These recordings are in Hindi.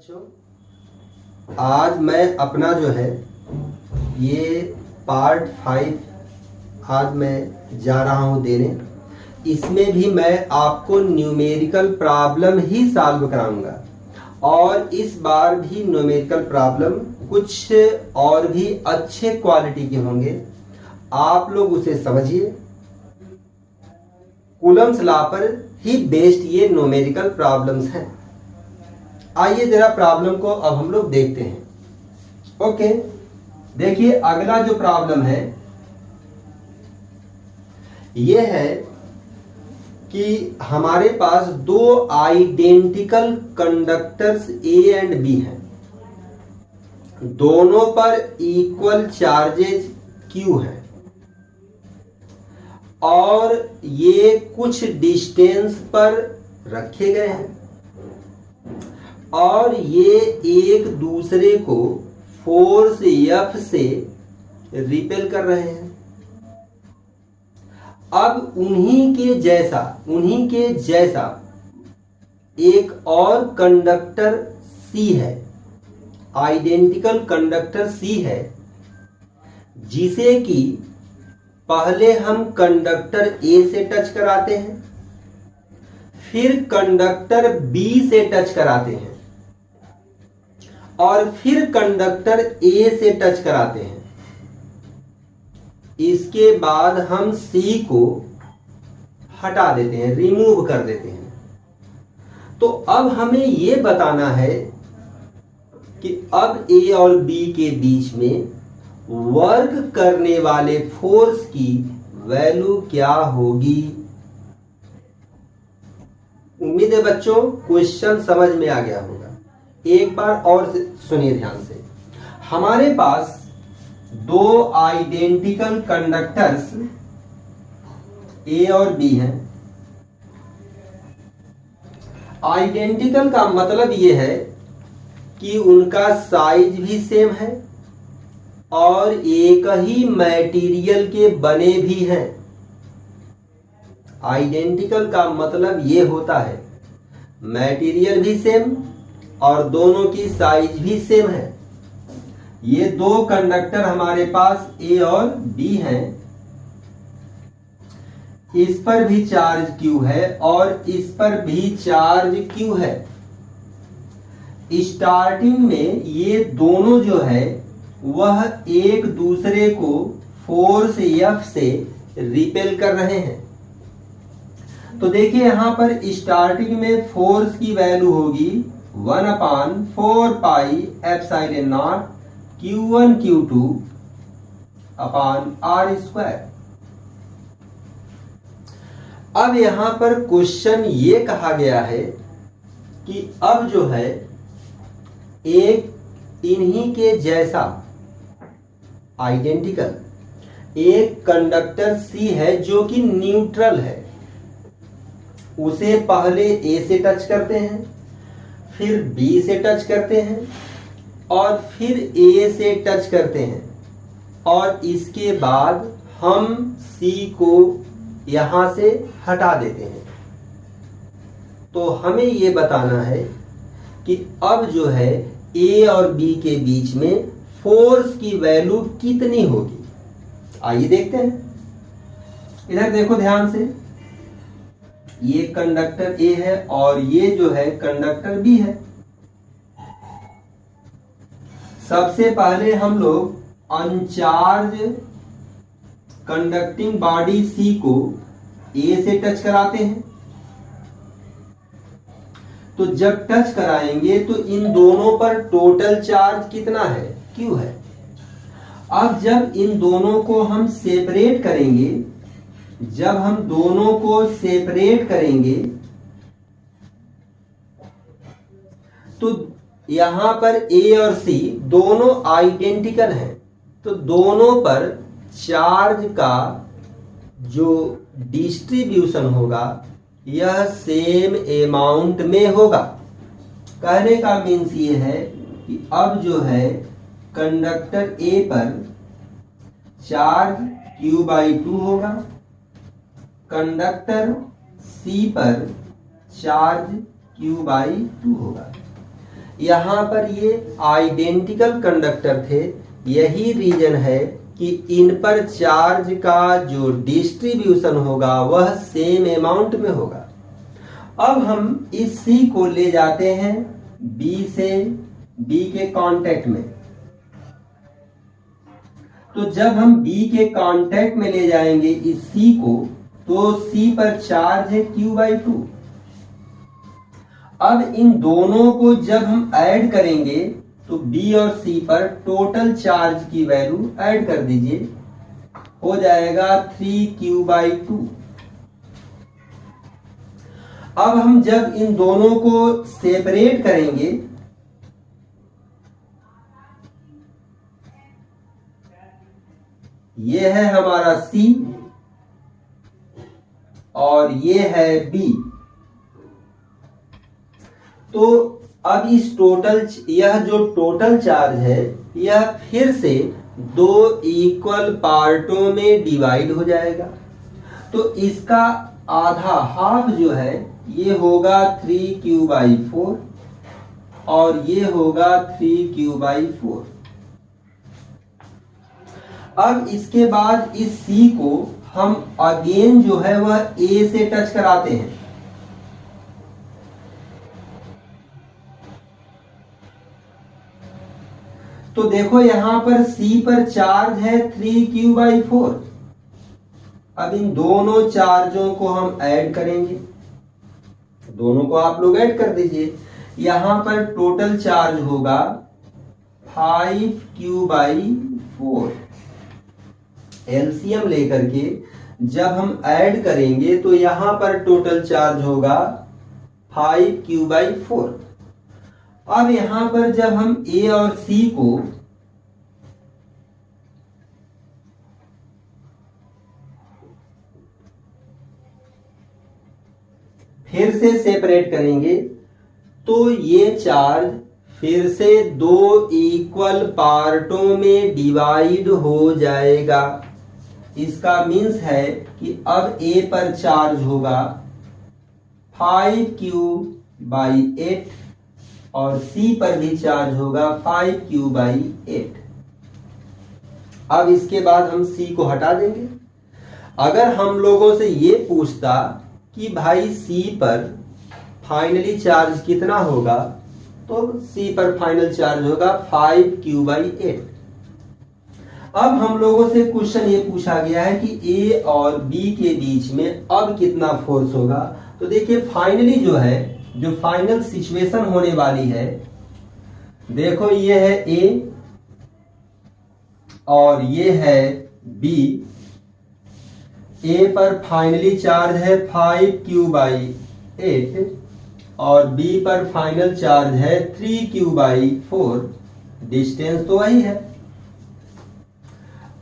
बच्चों, आज मैं अपना जो है ये पार्ट 5 आज मैं जा रहा हूँ देने। इसमें भी मैं आपको न्यूमेरिकल प्रॉब्लम ही सॉल्व कराऊंगा और इस बार भी न्यूमेरिकल प्रॉब्लम कुछ और भी अच्छे क्वालिटी के होंगे। आप लोग उसे समझिए। कूलम्स लॉ पर ही बेस्ड ये न्यूमेरिकल प्रॉब्लम्स हैं। आइए जरा प्रॉब्लम को अब हम लोग देखते हैं। ओके, देखिए अगला जो प्रॉब्लम है ये है कि हमारे पास दो identical conductors A and B हैं। दोनों पर इक्वल चार्जेज क्यू है और ये कुछ डिस्टेंस पर रखे गए हैं और ये एक दूसरे को फोर्स एफ से रिपेल कर रहे हैं। अब उन्हीं के जैसा एक और कंडक्टर सी है, आइडेंटिकल कंडक्टर सी है, जिसे कि पहले हम कंडक्टर ए से टच कराते हैं, फिर कंडक्टर बी से टच कराते हैं और फिर कंडक्टर ए से टच कराते हैं। इसके बाद हम सी को हटा देते हैं, रिमूव कर देते हैं। तो अब हमें यह बताना है कि अब ए और बी के बीच में वर्क करने वाले फोर्स की वैल्यू क्या होगी। उम्मीद है बच्चों क्वेश्चन समझ में आ गया होगा। एक बार और सुनिए ध्यान से। हमारे पास दो आइडेंटिकल कंडक्टर्स ए और बी हैं। आइडेंटिकल का मतलब यह है कि उनका साइज भी सेम है और एक ही मटेरियल के बने भी हैं। आइडेंटिकल का मतलब ये होता है मटेरियल भी सेम और दोनों की साइज भी सेम है। ये दो कंडक्टर हमारे पास ए और बी हैं। इस पर भी चार्ज क्यू है और इस पर भी चार्ज क्यू है। स्टार्टिंग में ये दोनों जो है वह एक दूसरे को फोर्स एफ से रिपेल कर रहे हैं। तो देखिए यहां पर स्टार्टिंग में फोर्स की वैल्यू होगी 1/4 pi epsilon not Q1 Q2 upon R square. अब यहां पर क्वेश्चन ये कहा गया है कि अब जो है एक इन्हीं के जैसा आइडेंटिकल एक कंडक्टर सी है जो कि न्यूट्रल है। उसे पहले ए से टच करते हैं, फिर बी से टच करते हैं और फिर ए से टच करते हैं और इसके बाद हम सी को यहां से हटा देते हैं। तो हमें यह बताना है कि अब जो है ए और बी के बीच में फोर्स की वैल्यू कितनी होगी। आइए देखते हैं। इधर देखो ध्यान से। ये कंडक्टर ए है और ये जो है कंडक्टर बी है। सबसे पहले हम लोग अनचार्ज कंडक्टिंग बॉडी सी को ए से टच कराते हैं। तो जब टच कराएंगे तो इन दोनों पर टोटल चार्ज कितना है, क्यू है। अब जब इन दोनों को हम सेपरेट करेंगे, जब हम दोनों को सेपरेट करेंगे तो यहां पर ए और सी दोनों आइडेंटिकल हैं। तो दोनों पर चार्ज का जो डिस्ट्रीब्यूशन होगा यह सेम अमाउंट में होगा। कहने का मीन्स ये है कि अब जो है कंडक्टर ए पर चार्ज Q/2 होगा, कंडक्टर सी पर चार्ज Q/2 होगा। यहाँ पर ये आइडेंटिकल कंडक्टर थे, यही रीजन है कि इन पर चार्ज का जो डिस्ट्रीब्यूशन होगा वह सेम अमाउंट में होगा। अब हम इस C को ले जाते हैं B से B के कांटेक्ट में। तो जब हम B के कांटेक्ट में ले जाएंगे इस C को, तो C पर चार्ज है Q/2। अब इन दोनों को जब हम ऐड करेंगे तो B और C पर टोटल चार्ज की वैल्यू ऐड कर दीजिए, हो जाएगा 3Q/2। अब हम जब इन दोनों को सेपरेट करेंगे ये है हमारा C और ये है B। तो अब यह जो टोटल चार्ज है यह फिर से दो इक्वल पार्टों में डिवाइड हो जाएगा। तो इसका आधा हाफ जो है ये होगा 3Q/4 और ये होगा 3Q/4। अब इसके बाद इस C को हम अगेन जो है वह A से टच कराते हैं। तो देखो यहां पर C पर चार्ज है 3Q/4। अब इन दोनों चार्जों को हम ऐड करेंगे, दोनों को आप लोग ऐड कर दीजिए। यहां पर टोटल चार्ज होगा 5Q/4। एलसीएम लेकर के जब हम ऐड करेंगे तो यहां पर टोटल चार्ज होगा 5Q/4। अब यहां पर जब हम A और C को फिर से सेपरेट करेंगे तो ये चार्ज फिर से दो इक्वल पार्टों में डिवाइड हो जाएगा। इसका मीन्स है कि अब A पर चार्ज होगा 5Q/8 और C पर भी चार्ज होगा 5Q/8। अब इसके बाद हम C को हटा देंगे। अगर हम लोगों से ये पूछता कि भाई C पर फाइनली चार्ज कितना होगा, तो C पर फाइनल चार्ज होगा 5Q/8। अब हम लोगों से क्वेश्चन ये पूछा गया है कि A और B के बीच में अब कितना फोर्स होगा। तो देखिए फाइनली जो है, जो फाइनल सिचुएशन होने वाली है, देखो ये है A और ये है B। A पर फाइनली चार्ज है 5Q/8 और B पर फाइनल चार्ज है 3Q/4। डिस्टेंस तो वही है।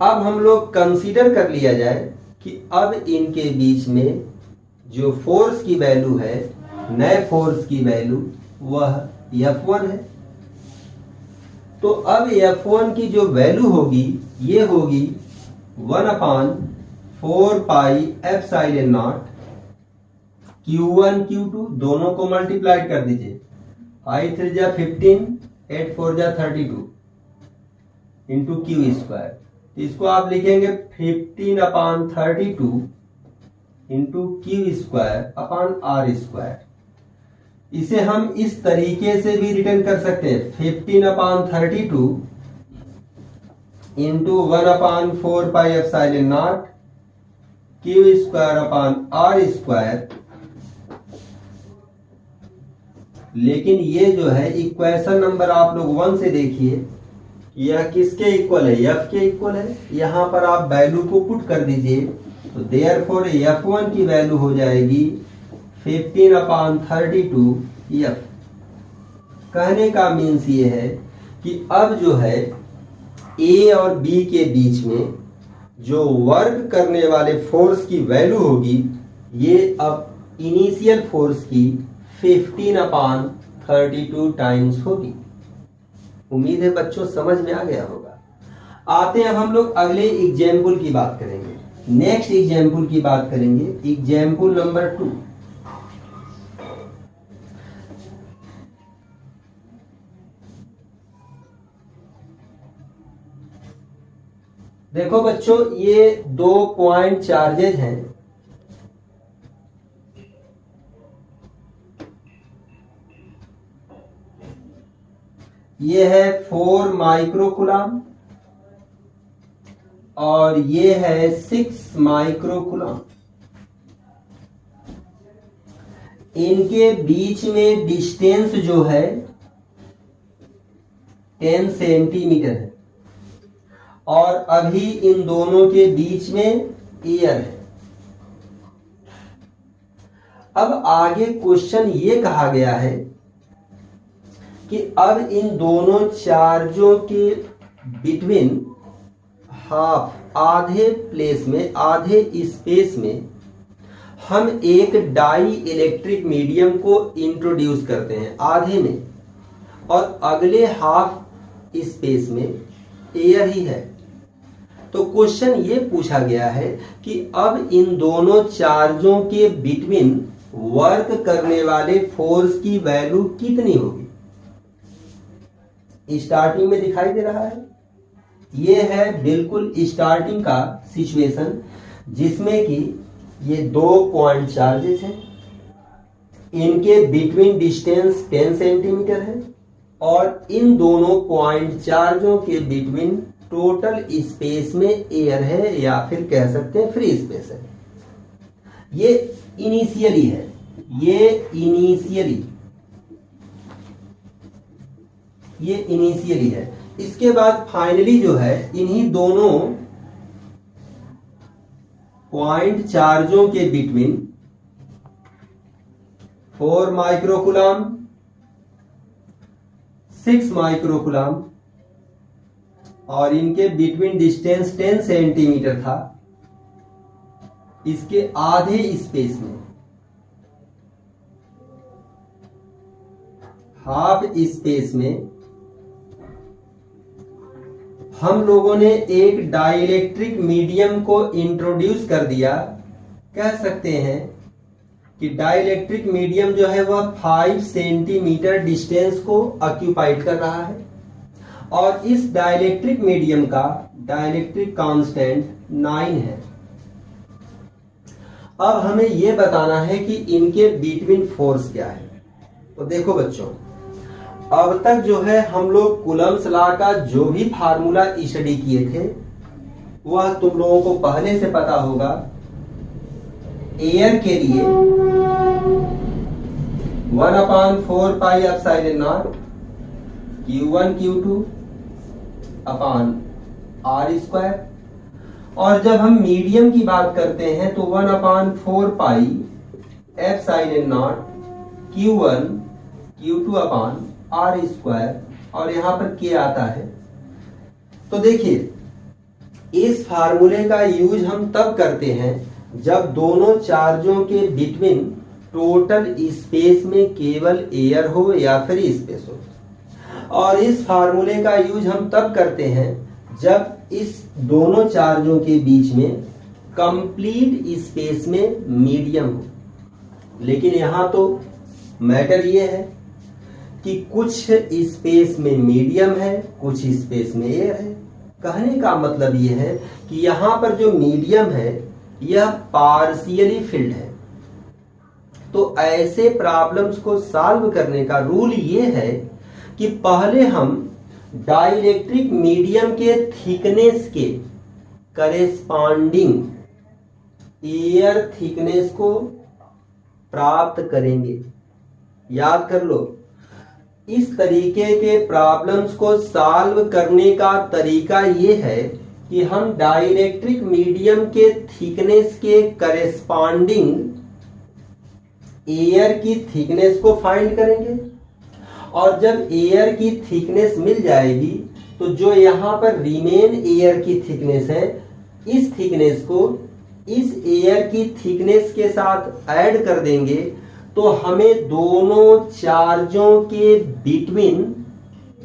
अब हम लोग कंसीडर कर लिया जाए कि अब इनके बीच में जो फोर्स की वैल्यू है, नए फोर्स की वैल्यू वह F1 है। तो अब F1 की जो वैल्यू होगी ये होगी 1/4πε0 Q1 Q2 दोनों को मल्टीप्लाई कर दीजिए। 5×3 = 15, 8×4 = 32 इंटू Q²। इसको आप लिखेंगे 15/32 इंटू Q²/R²। इसे हम इस तरीके से भी रिटर्न कर सकते हैं, 15/32 इंटू 1/4πε0 Q²/R²। लेकिन ये जो है इक्वेशन नंबर आप लोग 1 से देखिए, यह किसके इक्वल है, F के इक्वल है। यहां पर आप वैल्यू को पुट कर दीजिए, तो देयरफॉर F1 की वैल्यू हो जाएगी 15/32 F। कहने का मीन्स ये है कि अब जो है A और B के बीच में जो वर्क करने वाले फोर्स की वैल्यू होगी ये अब इनिशियल फोर्स की 15/32 टाइम्स होगी। उम्मीद है बच्चों समझ में आ गया होगा। आते हैं अब हम लोग अगले एग्जाम्पल की बात करेंगे। नेक्स्ट एग्जाम्पल की बात करेंगे, एग्जाम्पल नंबर 2। देखो बच्चों, ये 2 पॉइंट चार्जेज हैं। ये है 4 माइक्रोकुलाम और ये है 6 माइक्रोकुलाम। इनके बीच में डिस्टेंस जो है 10 सेंटीमीटर है और अभी इन दोनों के बीच में एयर है। अब आगे क्वेश्चन ये कहा गया है कि अब इन दोनों चार्जों के बिटवीन हाफ, आधे प्लेस में, आधे स्पेस में हम एक डाई इलेक्ट्रिक मीडियम को इंट्रोड्यूस करते हैं आधे में, और अगले हाफ स्पेस में एयर ही है। तो क्वेश्चन ये पूछा गया है कि अब इन दोनों चार्जों के बिटवीन वर्क करने वाले फोर्स की वैल्यू कितनी होगी। स्टार्टिंग में दिखाई दे रहा है, ये है बिल्कुल स्टार्टिंग का सिचुएशन जिसमें कि ये 2 पॉइंट चार्जेस हैं, इनके बिटवीन डिस्टेंस 10 सेंटीमीटर है और इन दोनों पॉइंट चार्जों के बिटवीन टोटल स्पेस में एयर है या फिर कह सकते हैं फ्री स्पेस है। ये इनिशियली है, ये इनिशियली है। इसके बाद फाइनली जो है इन्हीं दोनों पॉइंट चार्जों के बिटवीन 4 माइक्रोकुलाम, 6 माइक्रोकुलाम और इनके बिटवीन डिस्टेंस 10 सेंटीमीटर था। इसके आधे स्पेस में, हाफ स्पेस में हम लोगों ने एक डाइलेक्ट्रिक मीडियम को इंट्रोड्यूस कर दिया। कह सकते हैं कि डाइलेक्ट्रिक मीडियम जो है वह 5 सेंटीमीटर डिस्टेंस को ऑक्यूपाइड कर रहा है और इस डाइलेक्ट्रिक मीडियम का डाइलेक्ट्रिक कांस्टेंट 9 है। अब हमें यह बताना है कि इनके बिटवीन फोर्स क्या है। तो देखो बच्चों, अब तक जो है हम लोग कूलम्ब्स लॉ का जो भी फार्मूला स्टडी किए थे वह तुम लोगों को पहले से पता होगा। एयर के लिए 1/4 pi epsilon not Q1 Q2 upon R square, और जब हम मीडियम की बात करते हैं तो 1/4 pi epsilon not Q1 Q2 upon R square, और यहां पर K आता है। तो देखिए, इस फार्मूले का यूज हम तब करते हैं जब दोनों चार्जों के बिटवीन टोटल स्पेस में केवल एयर हो या फिर स्पेस हो, और इस फार्मूले का यूज हम तब करते हैं जब इस दोनों चार्जों के बीच में कंप्लीट स्पेस में मीडियम हो। लेकिन यहां तो मैटर ये है कि कुछ स्पेस में मीडियम है, कुछ स्पेस में एयर है। कहने का मतलब यह है कि यहां पर जो मीडियम है यह पार्शियली फिल्ड है। तो ऐसे प्रॉब्लम्स को सॉल्व करने का रूल यह है कि पहले हम डाइलेक्ट्रिक मीडियम के थिकनेस के करेस्पॉन्डिंग एयर थिकनेस को प्राप्त करेंगे। याद कर लो, इस तरीके के प्रॉब्लम्स को सॉल्व करने का तरीका यह है कि हम डाइलेक्ट्रिक मीडियम के थिकनेस के करेस्पॉन्डिंग एयर की थिकनेस को फाइंड करेंगे, और जब एयर की थिकनेस मिल जाएगी तो जो यहां पर रिमेन एयर की थिकनेस है, इस थिकनेस को इस एयर की थिकनेस के साथ ऐड कर देंगे तो हमें दोनों चार्जों के between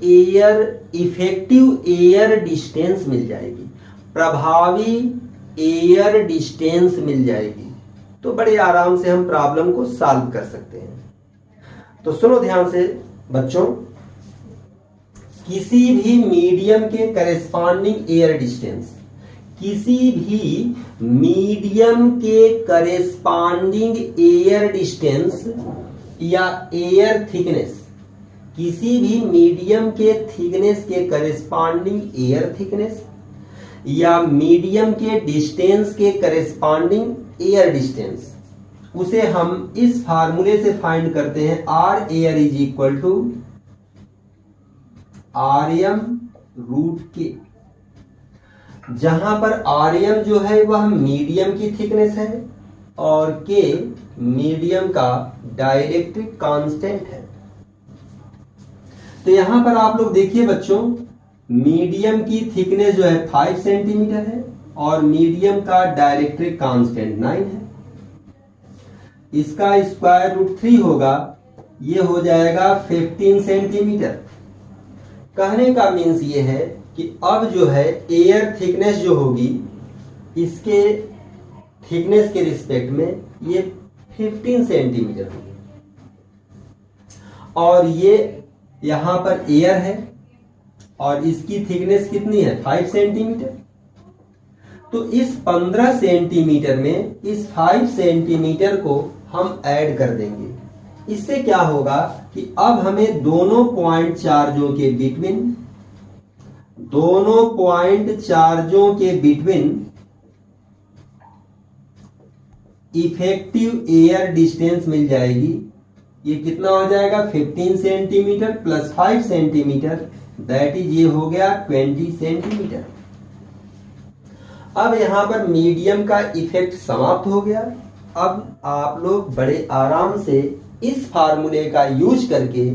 air, effective air distance मिल जाएगी, प्रभावी एयर डिस्टेंस मिल जाएगी। तो बड़े आराम से हम प्रॉब्लम को सॉल्व कर सकते हैं। तो सुनो ध्यान से बच्चों, किसी भी मीडियम के करेस्पॉन्डिंग एयर डिस्टेंस किसी भी मीडियम के करेस्पॉन्डिंग एयर डिस्टेंस या एयर थिकनेस, किसी भी मीडियम के थिकनेस के करेस्पॉन्डिंग एयर थिकनेस या मीडियम के डिस्टेंस के करेस्पॉन्डिंग एयर डिस्टेंस, उसे हम इस फार्मूले से फाइंड करते हैं, R air is equal to R M root K, जहां पर आर एम जो है वह मीडियम की थिकनेस है और के मीडियम का डाइलेक्ट्रिक कांस्टेंट है। तो यहां पर आप लोग देखिए बच्चों, मीडियम की थिकनेस जो है 5 सेंटीमीटर है और मीडियम का डाइलेक्ट्रिक कांस्टेंट 9 है। इसका स्क्वायर रूट 3 होगा, ये हो जाएगा 15 सेंटीमीटर। कहने का मीन्स ये है कि अब जो है एयर थिकनेस जो होगी इसके थिकनेस के रिस्पेक्ट में ये 15 सेंटीमीटर होगी और ये यहां पर एयर है और इसकी थिकनेस कितनी है 5 सेंटीमीटर। तो इस 15 सेंटीमीटर में इस 5 सेंटीमीटर को हम ऐड कर देंगे। इससे क्या होगा कि अब हमें दोनों पॉइंट चार्जों के बिटवीन इफेक्टिव एयर डिस्टेंस मिल जाएगी। ये कितना हो जाएगा 15 centimetre plus 5 centimetre, that is ये हो गया 20 सेंटीमीटर। अब यहां पर मीडियम का इफेक्ट समाप्त हो गया। अब आप लोग बड़े आराम से इस फार्मूले का यूज करके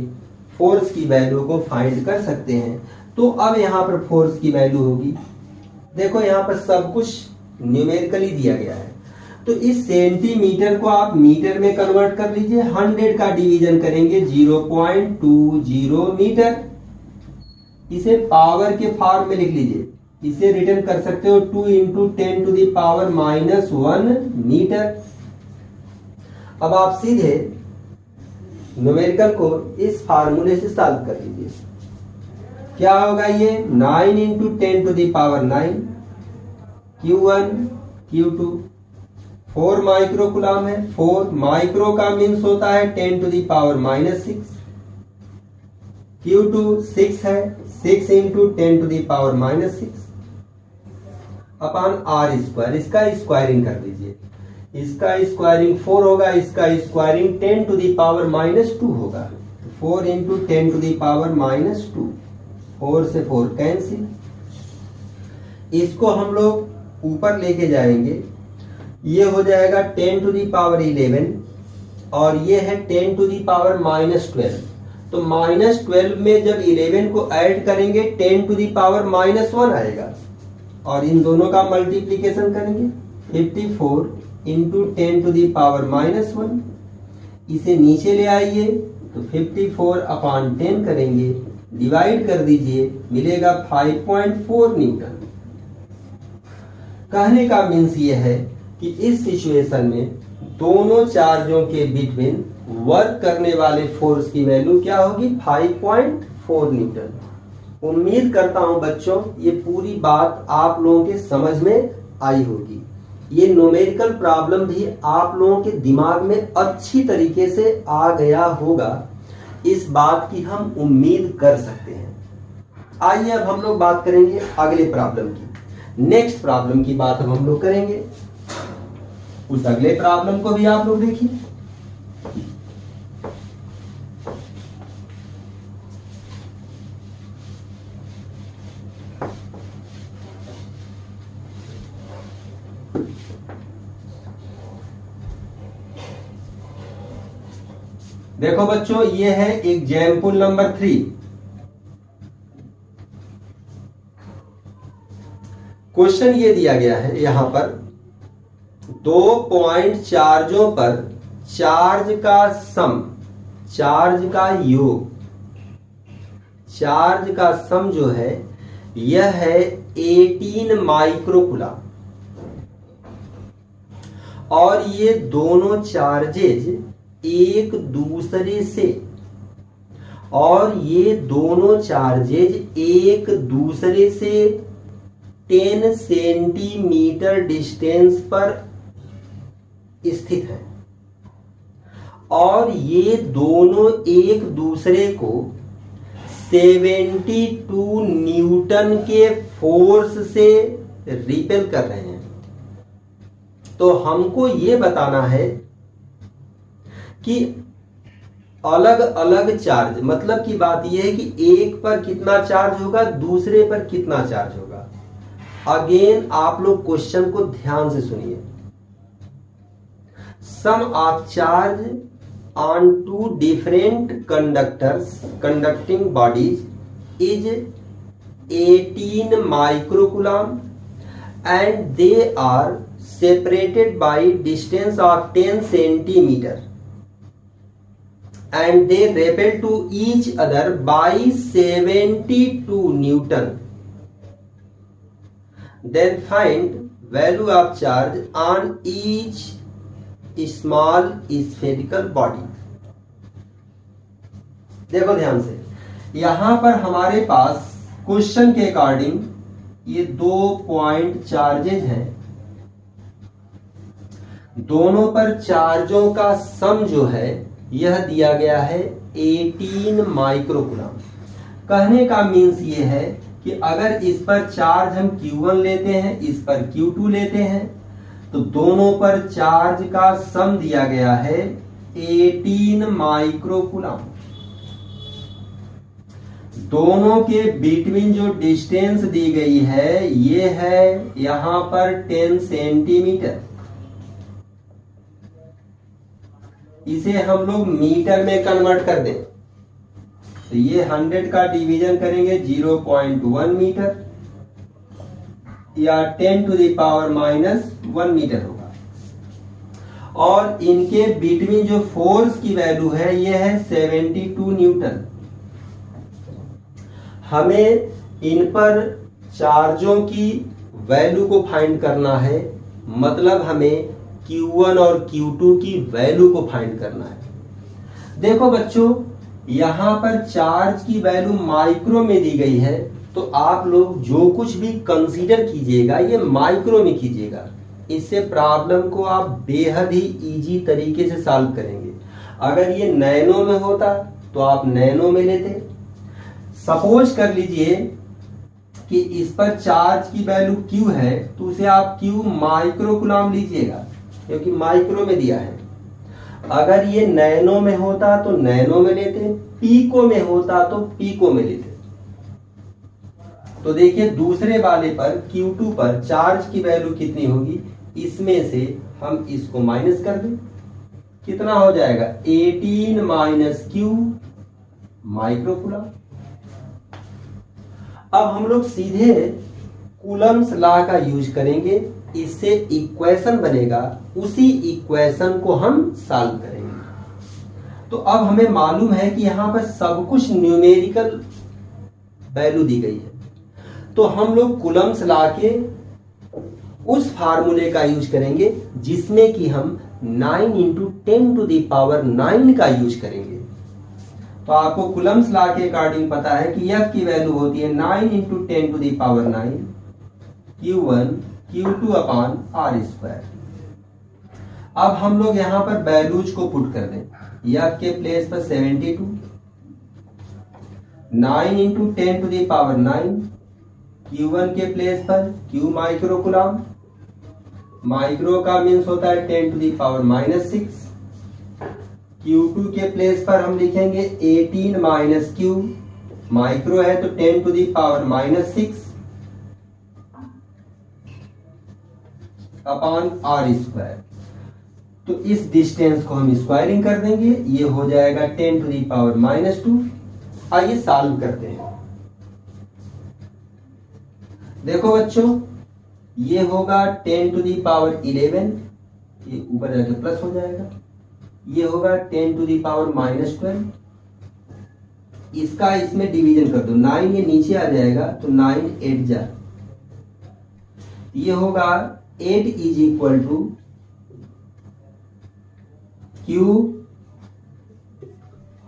फोर्स की वैल्यू को फाइंड कर सकते हैं। तो अब यहां पर फोर्स की वैल्यू होगी, देखो यहां पर सब कुछ न्यूमेरिकली दिया गया है। तो इस सेंटीमीटर को आप मीटर में कन्वर्ट कर लीजिए, 100 का डिवीजन करेंगे 0.20 मीटर। इसे पावर के फॉर्म में लिख लीजिए, इसे रिटर्न कर सकते हो 2 into 10 to the power -1 metre. अब आप सीधे न्यूमेरिकल को इस फार्मूले से सॉल्व कर लीजिए। क्या होगा ये 9 into 10 to the power 9 Q1 Q2 4 micro coulomb है। 4 माइक्रो का मीन्स होता है 10 टू द पावर -6। Q2 6 है, 6 into 10 to the power -6 upon R square. इसका स्क्वायरिंग कर दीजिए, इसका स्क्वायरिंग 4 होगा, इसका स्क्वायरिंग 10 टू द पावर -2 होगा। 4 इंटू 10 टू द पावर -2, 4 से 4 कैंसिल। इसको हम लोग ऊपर लेके जाएंगे, ये हो जाएगा 10 टू द पावर 11 और ये है 10 टू द पावर -12। तो -12 में जब 11 को ऐड करेंगे 10 टू द पावर -1 आएगा और इन दोनों का मल्टीप्लीकेशन करेंगे 54 इंटू 10 टू द पावर -1। इसे नीचे ले आइए तो 54 अपॉन 10 करेंगे, डिवाइड कर दीजिए, मिलेगा 5.4 न्यूटन। कहने का मीन्स ये है कि इस सिचुएशन में दोनों चार्जों के बिटवीन वर्क करने वाले फोर्स की वैल्यू क्या होगी 5.4 न्यूटन। उम्मीद करता हूं बच्चों ये पूरी बात आप लोगों के समझ में आई होगी। ये न्यूमेरिकल प्रॉब्लम भी आप लोगों के दिमाग में अच्छी तरीके से आ गया होगा, इस बात की हम उम्मीद कर सकते हैं। आइए अब हम लोग बात करेंगे अगले प्रॉब्लम की। नेक्स्ट प्रॉब्लम की बात हम लोग करेंगे, उस अगले प्रॉब्लम को भी आप लोग देखिए। देखो बच्चों, ये है एग्जाम्पल नंबर 3। क्वेश्चन ये दिया गया है, यहां पर 2 पॉइंट चार्जों पर चार्ज का सम, चार्ज का योग, चार्ज का सम जो है यह है 18 माइक्रोकूलम और ये दोनों चार्जेज एक दूसरे से, और ये दोनों चार्जेज एक दूसरे से 10 सेंटीमीटर डिस्टेंस पर स्थित है और ये दोनों एक दूसरे को 72 न्यूटन के फोर्स से रिपेल कर रहे हैं। तो हमको ये बताना है कि अलग अलग चार्ज, मतलब की बात यह है कि एक पर कितना चार्ज होगा, दूसरे पर कितना चार्ज होगा। अगेन आप लोग क्वेश्चन को ध्यान से सुनिए। Sum of charge on two different conducting bodies is 18 microcoulomb and they are separated by distance of 10 centimeter and they repel to each other by 72 Newton. Then find value of charge on each small spherical body. देखो ध्यान से, यहां पर हमारे पास क्वेश्चन के अकॉर्डिंग ये 2 पॉइंट चार्जेज हैं। दोनों पर चार्जों का सम जो है यह दिया गया है 18 माइक्रोकूलम। कहने का मीन्स ये है कि अगर इस पर चार्ज हम Q1 लेते हैं, इस पर Q2 लेते हैं, तो दोनों पर चार्ज का सम दिया गया है 18 माइक्रोकूलम। दोनों के बिटवीन जो डिस्टेंस दी गई है ये है यहां पर 10 सेंटीमीटर। इसे हम लोग मीटर में कन्वर्ट कर दें तो ये 100 का डिवीजन करेंगे 0.1 मीटर या 10 टू द पावर -1 मीटर होगा। और इनके बिटवीन जो फोर्स की वैल्यू है ये है 72 न्यूटन। हमें इन पर चार्जों की वैल्यू को फाइंड करना है, मतलब हमें Q1 और Q2 की वैल्यू को फाइंड करना है। देखो बच्चों, यहां पर चार्ज की वैल्यू माइक्रो में दी गई है, तो आप लोग जो कुछ भी कंसीडर कीजिएगा ये माइक्रो में कीजिएगा। इससे प्रॉब्लम को आप बेहद ही इजी तरीके से सॉल्व करेंगे। अगर ये नैनो में होता तो आप नैनो में लेते। सपोज कर लीजिए कि इस पर चार्ज की वैल्यू Q है तो उसे आप Q माइक्रोकूलम लीजिएगा क्योंकि माइक्रो में दिया है। अगर ये नैनो में होता तो नैनो में लेते, पीको में होता तो पीको में लेते। तो देखिए दूसरे वाले पर Q2 पर चार्ज की वैल्यू कितनी होगी, इसमें से हम इसको माइनस कर दें, कितना हो जाएगा 18 माइनस Q माइक्रोकूलम। अब हम लोग सीधे कूलम्स लॉ का यूज करेंगे, इससे इक्वेशन बनेगा, उसी इक्वेशन को हम सॉल्व करेंगे। तो अब हमें मालूम है कि यहां पर सब कुछ न्यूमेरिकल वैल्यू दी गई है, तो हम लोग कूलम्स लॉ के उस फार्मूले का यूज करेंगे जिसमें कि हम 9 इंटू 10 टू द पावर 9 का यूज करेंगे। तो आपको कूलम्स लॉ के अकॉर्डिंग पता है कि F की वैल्यू होती है 9 into 10 to the power 9 Q1 Q2 upon R²। अब हम लोग यहां पर वैल्यूज को पुट कर दें। F के प्लेस पर 72, 9 into 10 to the power 9, Q1 के प्लेस पर Q माइक्रोकूलम, माइक्रो का मीन्स होता है 10 टू द पावर -6। Q2 के प्लेस पर हम लिखेंगे 18 माइनस Q, माइक्रो है तो 10 to the power -6 upon R²। तो इस डिस्टेंस को हम स्क्वायरिंग कर देंगे, ये हो जाएगा 10 टू द पावर -2। आइए सॉल्व करते हैं। देखो बच्चों, ये होगा 10 टू दी पावर 11, ये ऊपर जाके प्लस हो जाएगा। ये होगा 10 टू दी पावर -12, इसका इसमें डिवीजन कर दो, 9 ये नीचे आ जाएगा तो 9 8 जा, ये होगा 8 is equal to Q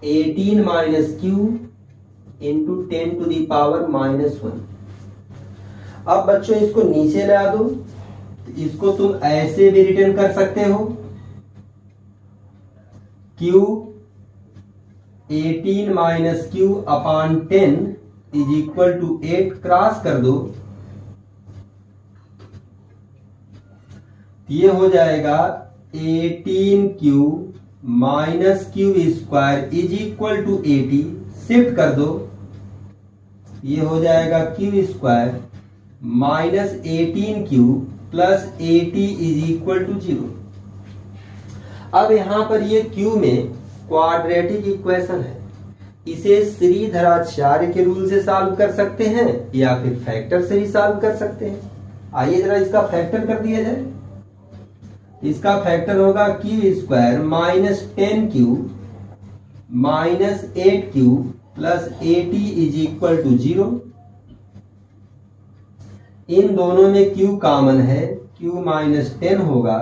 18 minus Q into 10 to the power -1। अब बच्चों इसको नीचे ला दो, इसको तुम ऐसे भी रिटर्न कर सकते हो, Q 18 minus Q upon 10 is equal to 8 cross कर दो, ये हो जाएगा 18Q minus Q square is equal to 80, shift कर दो, ये हो जाएगा Q square minus 18Q plus 80 is equal to 0। अब यहां पर ये Q में क्वाड्रेटिक इक्वेशन है, इसे श्रीधराचार्य के रूल से सॉल्व कर सकते हैं या फिर फैक्टर से भी सॉल्व कर सकते हैं। आइए जरा इसका फैक्टर कर दिया जाए। इसका फैक्टर होगा Q square minus 10Q minus 8Q plus 80 is equal to 0। इन दोनों में Q कॉमन है, Q माइनस 10 होगा,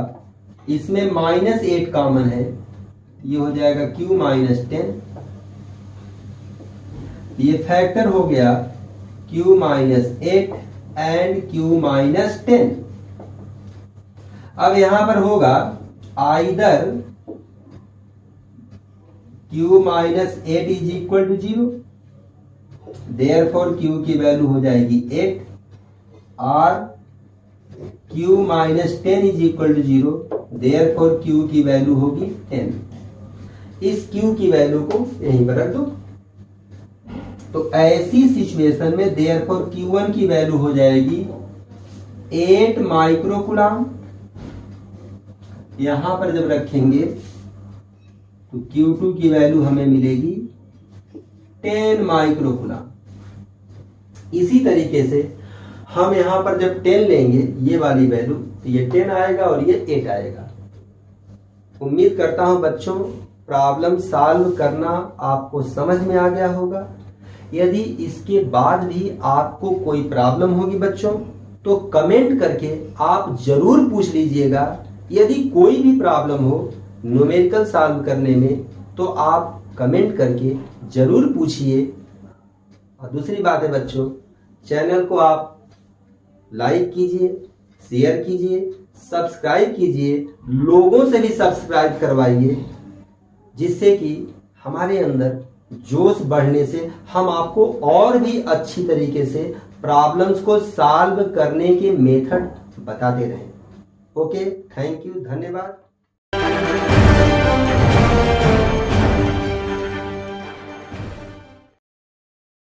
इसमें माइनस 8 कॉमन है, ये हो जाएगा Q माइनस 10। ये फैक्टर हो गया Q minus 8 and Q minus 10। अब यहां पर होगा either Q minus 8 is equal to 0, therefore Q की वैल्यू हो जाएगी 8, और Q minus 10 is equal to 0, therefore Q की वैल्यू होगी 10। इस Q की वैल्यू को यहीं पर रख दो। तो ऐसी सिचुएशन में देयरफॉर Q1 की वैल्यू हो जाएगी 8 माइक्रोकूलम। यहां पर जब रखेंगे तो Q2 की वैल्यू हमें मिलेगी 10 माइक्रोकूलम। इसी तरीके से हम यहां पर जब 10 लेंगे ये वाली वैल्यू, तो ये 10 आएगा और ये 8 आएगा। उम्मीद करता हूं बच्चों प्रॉब्लम सॉल्व करना आपको समझ में आ गया होगा। यदि इसके बाद भी आपको कोई प्रॉब्लम होगी बच्चों तो कमेंट करके आप जरूर पूछ लीजिएगा। यदि कोई भी प्रॉब्लम हो न्यूमेरिकल सॉल्व करने में तो आप कमेंट करके जरूर पूछिए। और दूसरी बात है बच्चों, चैनल को आप लाइक कीजिए, शेयर कीजिए, सब्सक्राइब कीजिए, लोगों से भी सब्सक्राइब करवाइए, जिससे कि हमारे अंदर जोश बढ़ने से हम आपको और भी अच्छी तरीके से प्रॉब्लम्स को सॉल्व करने के मेथड बताते रहें। ओके, थैंक यू, धन्यवाद।